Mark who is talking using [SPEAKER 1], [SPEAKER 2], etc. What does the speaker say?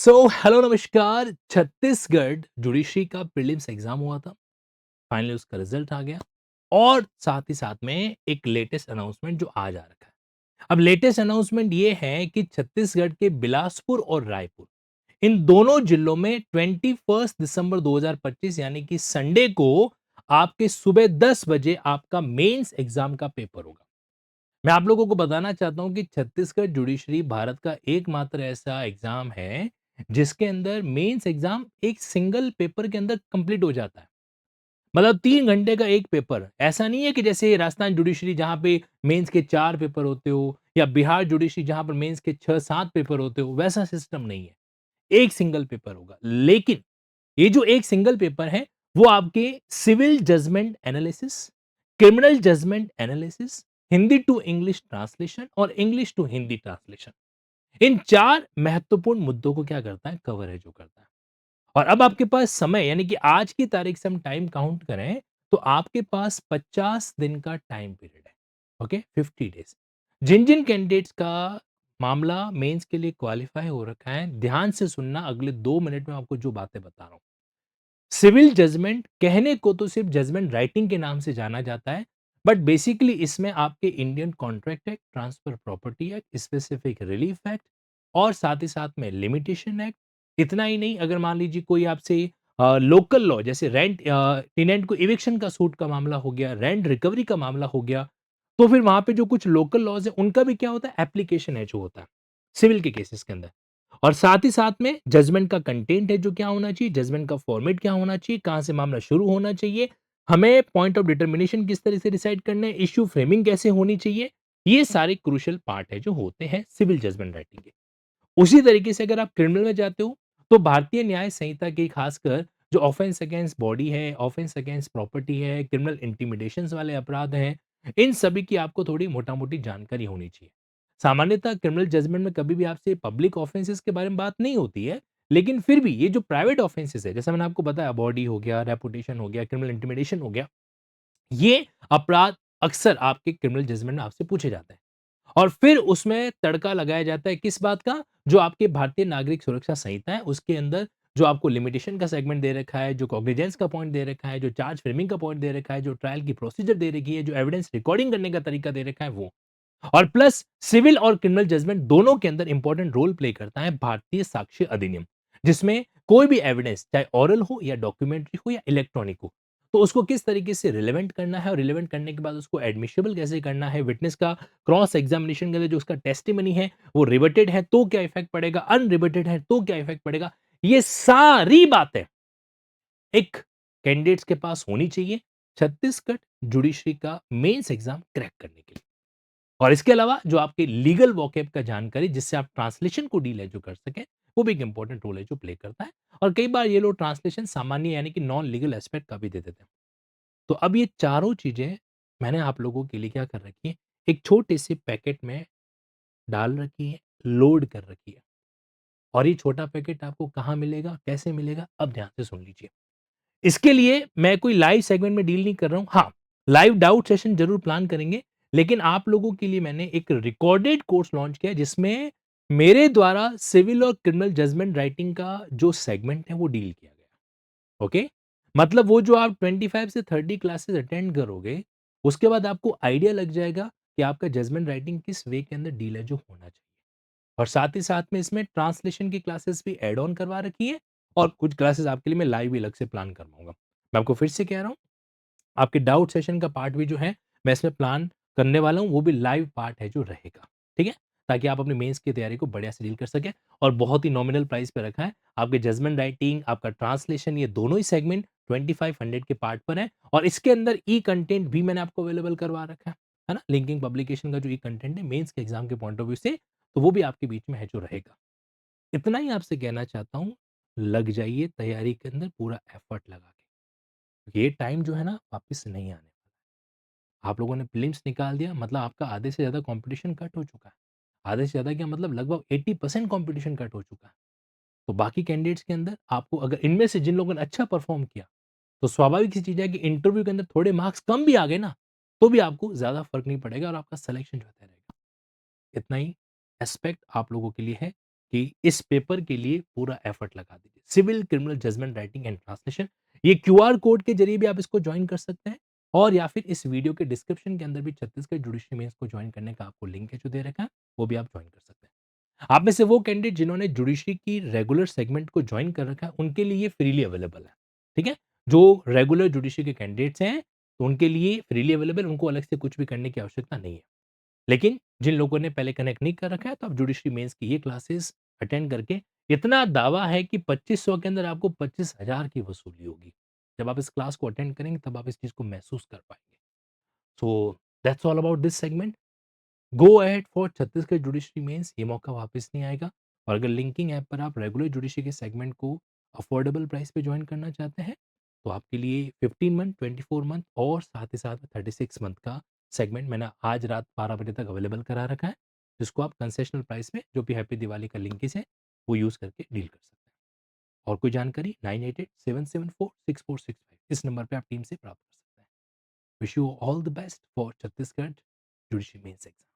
[SPEAKER 1] Hello नमस्कार। Chhattisgarh judiciary का prelims exam हुआ था। फाइनली उसका रिजल्ट आ गया और साथ ही साथ में एक लेटेस्ट अनाउंसमेंट जो आज आ रखा है। अब लेटेस्ट अनाउंसमेंट ये है कि छत्तीसगढ़ के बिलासपुर और रायपुर इन दोनों जिलों में 21 दिसंबर 2025 यानी कि संडे को आपके सुबह 10 बजे आपका मेंस एग्जाम का पेपर होगा। मैं आप लोगों को बताना चाहता हूं कि छत्तीसगढ़ जुडिशरी भारत का एकमात्र ऐसा एग्जाम है जिसके अंदर मेंस एग्जाम एक सिंगल पेपर के अंदर कंप्लीट हो जाता है। मतलब 3 घंटे का एक पेपर। ऐसा नहीं है कि जैसे राजस्थान जुडिशरी जहां पे मेंस के 4 पेपर होते हो या बिहार जुडिशरी जहां पर मेंस के 6-7 पेपर होते हो, वैसा सिस्टम नहीं है। एक सिंगल पेपर होगा। लेकिन ये जो एक सिंगल पेपर है वो आपके civil judgment analysis, criminal judgment analysis, Hindi to English translation और इंग्लिश टू हिंदी ट्रांसलेशन, इन 4 महत्वपूर्ण मुद्दों को क्या करता है, कवरेज जो करता है। और अब आपके पास समय यानी कि आज की तारीख से हम टाइम काउंट करें तो आपके पास 50 दिन का टाइम पीरियड है। Okay, 50 days. जिन जिन कैंडिडेट्स का मामला मेंस के लिए क्वालिफाई हो रखा है, ध्यान से सुनना, अगले 2 मिनट में आपको जो बातें बता रहा हूं। सिविल जजमेंट कहने को तो सिर्फ जजमेंट राइटिंग के नाम से जाना जाता है, बट बेसिकली इसमें आपके Indian contract act, transfer property act, specific relief act और साथ ही साथ में लिमिटेशन एक्ट। इतना ही नहीं, अगर मान लीजिए कोई आपसे लोकल लॉ जैसे रेंट टेनेंट को इविक्शन का सूट का मामला हो गया, रेंट रिकवरी का मामला हो गया, तो फिर वहां पे जो कुछ लोकल लॉज है उनका भी क्या होता है, एप्लीकेशन है जो होता है सिविल के केसेस के अंदर। और साथ ही साथ में जजमेंट का कंटेंट है जो क्या होना चाहिए, जजमेंट का फॉर्मेट क्या होना चाहिए, कहां से मामला शुरू होना चाहिए, हमें पॉइंट ऑफ डिटर्मिनेशन किस तरह से डिसाइड करना है, इश्यू फ्रेमिंग कैसे होनी चाहिए। ये सारे क्रूशियल पार्ट है जो होते हैं सिविल जजमेंट राइटिंग के। उसी तरीके से अगर आप क्रिमिनल में जाते हो तो भारतीय न्याय संहिता की खासकर जो ऑफेंस अगेंस्ट बॉडी है, ऑफेंस अगेंस्ट प्रॉपर्टी है, क्रिमिनल इंटिमिडेशन वाले अपराध हैं, इन सभी की आपको थोड़ी मोटा मोटी जानकारी होनी चाहिए। सामान्यतः क्रिमिनल जजमेंट में कभी भी आपसे पब्लिक ऑफेंसेस के बारे में बात नहीं होती है, लेकिन फिर भी ये जो प्राइवेट ऑफेंसेस है, जैसा मैंने आपको बताया, बॉडी हो गया, रेपुटेशन हो गया, क्रिमिनल इंटिमिडेशन हो गया, ये अपराध अक्सर आपके क्रिमिनल जजमेंट में आपसे पूछे जाते हैं। और फिर उसमें तड़का लगाया जाता है किस बात का, जो आपके भारतीय नागरिक सुरक्षा संहिता है उसके अंदर जो आपको लिमिटेशन का सेगमेंट दे रखा है, जो कॉग्निजेंस का पॉइंट दे रखा है, जो चार्ज फ्रेमिंग का पॉइंट दे रखा है, जो ट्रायल की प्रोसीजर दे रखी है, जो एविडेंस रिकॉर्डिंग करने का तरीका दे रखा है वो। और प्लस सिविल और क्रिमिनल जजमेंट दोनों के अंदर इंपॉर्टेंट रोल प्ले करता है भारतीय साक्ष्य अधिनियम, जिसमें कोई भी एविडेंस चाहे ओरल हो या डॉक्यूमेंट्री हो या इलेक्ट्रॉनिक हो, तो उसको किस तरीके से रिलेवेंट करना है और रिलेवेंट करने के बाद उसको एडमिशिबल कैसे करना है, विटनेस का क्रॉस एग्जामिनेशन के लिए जो उसका टेस्टिमनी है वो रिवर्टेड है तो क्या इफेक्ट पड़ेगा, अनरिवर्टेड है तो क्या इफेक्ट पड़ेगा, ये सारी बातें एक कैंडिडेट्स के पास होनी चाहिए छत्तीसगढ़ जुडिशरी का मेंस एग्जाम क्रैक करने के लिए। और इसके अलावा जो आपके लीगल वोकैब का जानकारी जिससे आप ट्रांसलेशन को डील है जो कर सकें, वो भी एक इंपॉर्टेंट रोल है जो प्ले करता है। और कई बार ये लोग ट्रांसलेशन सामान्य यानी कि नॉन लीगल एस्पेक्ट का भी दे देते हैं। तो अब ये चारों चीजें मैंने आप लोगों के लिए क्या कर रखी है, एक छोटे से पैकेट में डाल रखी है, लोड कर रखी है। और ये छोटा पैकेट आपको कहाँ मिलेगा, कैसे मिलेगा, अब ध्यान से सुन लीजिए। इसके लिए मैं कोई लाइव सेगमेंट में डील नहीं कर रहा हूं। हाँ, लाइव डाउट सेशन जरूर प्लान करेंगे, लेकिन आप लोगों के लिए मैंने एक रिकॉर्डेड कोर्स लॉन्च किया जिसमें मेरे द्वारा सिविल और क्रिमिनल जजमेंट राइटिंग का जो सेगमेंट है वो डील किया गया। ओके, मतलब वो जो आप 25 से 30 क्लासेस अटेंड करोगे उसके बाद आपको आइडिया लग जाएगा कि आपका जजमेंट राइटिंग किस वे के अंदर डील है जो होना चाहिए। और साथ ही साथ में इसमें ट्रांसलेशन की क्लासेस भी ऐड ऑन करवा रखी है और कुछ क्लासेस आपके लिए मैं लाइव भी अलग से प्लान करवाऊंगा। मैं आपको फिर से कह रहा हूँ, आपके डाउट सेशन का पार्ट भी जो है मैं इसमें प्लान करने वाला हूँ, वो भी लाइव पार्ट है जो रहेगा। ठीक है, ताकि आप अपनी मेंस की तैयारी को बढ़िया से डील कर सकें। और बहुत ही नॉमिनल प्राइस पे रखा है, आपके जजमेंट राइटिंग, आपका ट्रांसलेशन, ये दोनों ही सेगमेंट 2500 के पार्ट पर है। और इसके अंदर ई कंटेंट भी मैंने आपको अवेलेबल करवा रखा है ना, लिंकिंग पब्लिकेशन का जो ई कंटेंट है मेंस के एग्जाम के पॉइंट ऑफ व्यू से, तो वो भी आपके बीच में है जो रहेगा। इतना ही आपसे कहना चाहता हूँ, लग जाइए तैयारी के अंदर पूरा एफर्ट लगा के। ये टाइम जो है ना वापस नहीं आने वाला। आप लोगों ने प्रीलिम्स निकाल दिया मतलब आपका आधे से ज़्यादा कॉम्पिटिशन कट हो चुका है। आधे से ज़्यादा क्या मतलब लगभग 80% कॉम्पिटिशन कट हो चुका है। तो बाकी कैंडिडेट्स के अंदर आपको अगर इनमें से जिन लोगों ने अच्छा परफॉर्म किया, तो स्वाभाविक सी चीज़ है कि इंटरव्यू के अंदर थोड़े मार्क्स कम भी आ गए ना, तो भी आपको ज़्यादा फ़र्क नहीं पड़ेगा और आपका सिलेक्शन जो होता रहेगा। इतना ही एस्पेक्ट आप लोगों के लिए है कि इस पेपर के लिए पूरा एफर्ट लगा दीजिए। Civil criminal judgment writing and translation, ये क्यूआर कोड के ज़रिए भी आप इसको जॉइन कर सकते हैं और या फिर इस वीडियो के डिस्क्रिप्शन के अंदर भी छत्तीसगढ़ जुडिशरी मेंस को जॉइन करने का आपको लिंक है जो दे रखा है, वो भी आप जॉइन कर सकते हैं। आप में से वो कैंडिडेट जिन्होंने जुडिशरी की रेगुलर सेगमेंट को जॉइन कर रखा है, उनके लिए ये फ्रीली अवेलेबल है, ठीक है? जो रेगुलर जुडिशरी के कैंडिडेट्स हैं, तो उनके लिए फ्रीली अवेलेबल, उनको अलग से कुछ भी करने की आवश्यकता नहीं है। लेकिन जिन लोगों ने पहले कनेक्ट नहीं कर रखा है, तो आप जुडिशरी मेंस की ये क्लासेस अटेंड करके इतना दावा है कि 2500 के अंदर आपको 25,000 की वसूली होगी। जब आप इस क्लास को अटेंड करेंगे, तब आप इस चीज़ को महसूस कर पाएँगे। So that's all about this segment. Go ahead for Chhattisgarh judiciary mains, ये मौका वापस नहीं आएगा और अगर लिंकिंग ऐप पर आप रेगुलर जुडिशरी के सेगमेंट को अफोर्डेबल प्राइस पे जॉइन करना चाहते हैं, तो आपके लिए 15 मंथ, 24 मंथ और साथ ही साथ में 36 मंथ का सेगमेंट मैंने आज रात 12 बजे तक अवेलेबल करा रखा है, जिसको आप कंसेशनल प्राइस में, जो भी हैप्पी दिवाली का लिंकेज है, वो यूज़ करके डील कर सकते हैं। और कोई जानकारी 9887746465 इस नंबर पे आप टीम से प्राप्त कर सकते हैं। Wish you all the best for Chhattisgarh judiciary mains exam.